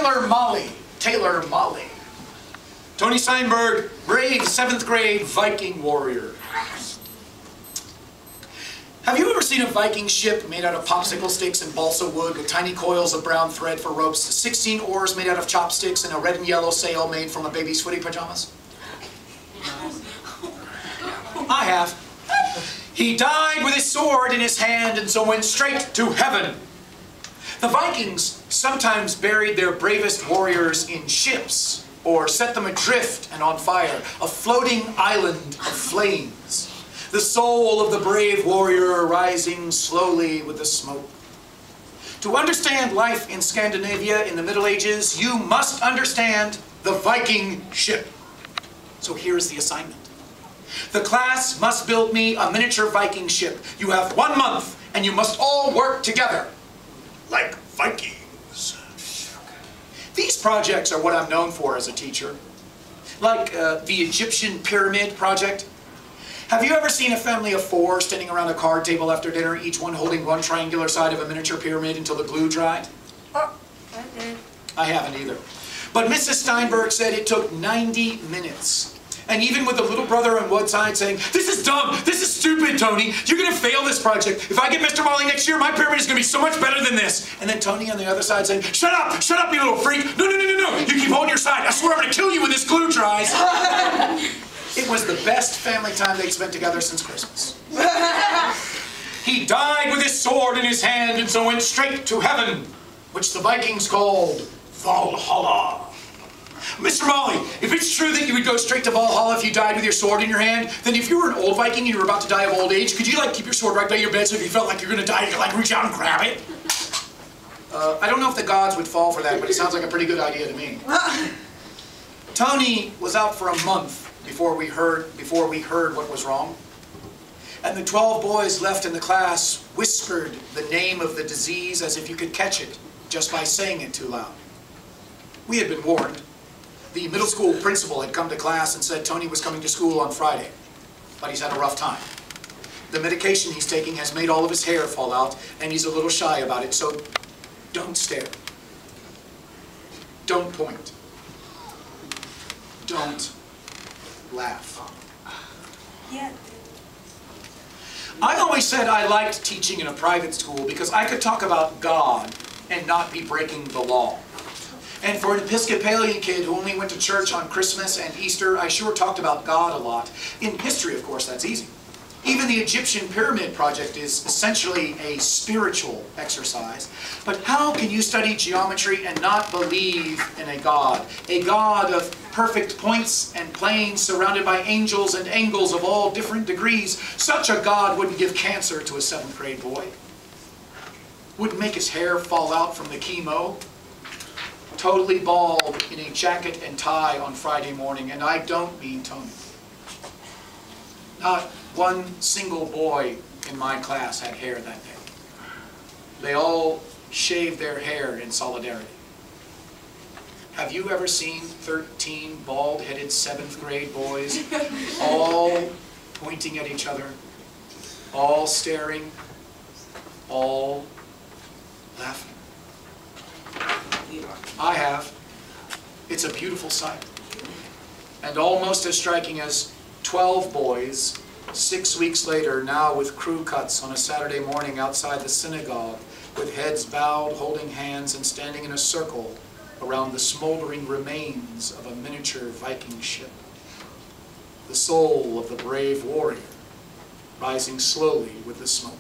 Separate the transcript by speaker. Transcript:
Speaker 1: Taylor Molly. Tony Steinberg, brave 7th grade Viking warrior. Have you ever seen a Viking ship made out of popsicle sticks and balsa wood with tiny coils of brown thread for ropes, 16 oars made out of chopsticks, and a red and yellow sail made from a baby's footy pajamas? I have. He died with his sword in his hand and so went straight to heaven. The Vikings sometimes buried their bravest warriors in ships or set them adrift and on fire, a floating island of flames. The soul of the brave warrior rising slowly with the smoke. To understand life in Scandinavia in the Middle Ages, you must understand the Viking ship. So here's the assignment. The class must build me a miniature Viking ship. You have 1 month, and you must all work together, like Vikings. These projects are what I'm known for as a teacher. Like the Egyptian Pyramid project. Have you ever seen a family of 4 standing around a card table after dinner, each one holding one triangular side of a miniature pyramid until the glue dried?
Speaker 2: Oh, I did.
Speaker 1: I haven't either. But Mrs. Steinberg said it took 90 minutes. And even with the little brother on one side saying, "This is dumb, this is stupid, Tony. You're going to fail this project. If I get Mr. Molly next year, my pyramid is going to be so much better than this." And then Tony on the other side saying, shut up, you little freak. No, you keep holding your side. I swear I'm going to kill you when this glue dries." It was the best family time they'd spent together since Christmas. He died with his sword in his hand and so went straight to heaven, which the Vikings called Valhalla. Mr. Molly, if it's true that you would go straight to Valhalla if you died with your sword in your hand, then if you were an old Viking and you were about to die of old age, could you keep your sword right by your bed so if you felt like you're going to die, you could reach out and grab it? I don't know if the gods would fall for that, but it sounds like a pretty good idea to me. Tony was out for a month before we heard what was wrong. And the 12 boys left in the class whispered the name of the disease as if you could catch it just by saying it too loud. We had been warned. The middle school principal had come to class and said Tony was coming to school on Friday, but he's had a rough time. The medication he's taking has made all of his hair fall out, and he's a little shy about it, so don't stare. Don't point. Don't laugh.
Speaker 2: Yeah.
Speaker 1: I always said I liked teaching in a private school because I could talk about God and not be breaking the law. And for an Episcopalian kid who only went to church on Christmas and Easter, I sure talked about God a lot. In history, of course, that's easy. Even the Egyptian Pyramid project is essentially a spiritual exercise. But how can you study geometry and not believe in a God? A God of perfect points and planes surrounded by angels and angles of all different degrees. Such a God wouldn't give cancer to a 7th grade boy. Wouldn't make his hair fall out from the chemo. Totally bald in a jacket and tie on Friday morning, and I don't mean Tony. Not one single boy in my class had hair that day. They all shaved their hair in solidarity. Have you ever seen 13 bald-headed 7th grade boys all pointing at each other, all staring, all laughing? I have. It's a beautiful sight. And almost as striking as 12 boys, 6 weeks later, now with crew cuts on a Saturday morning outside the synagogue, with heads bowed, holding hands, and standing in a circle around the smoldering remains of a miniature Viking ship. The soul of the brave warrior rising slowly with the smoke.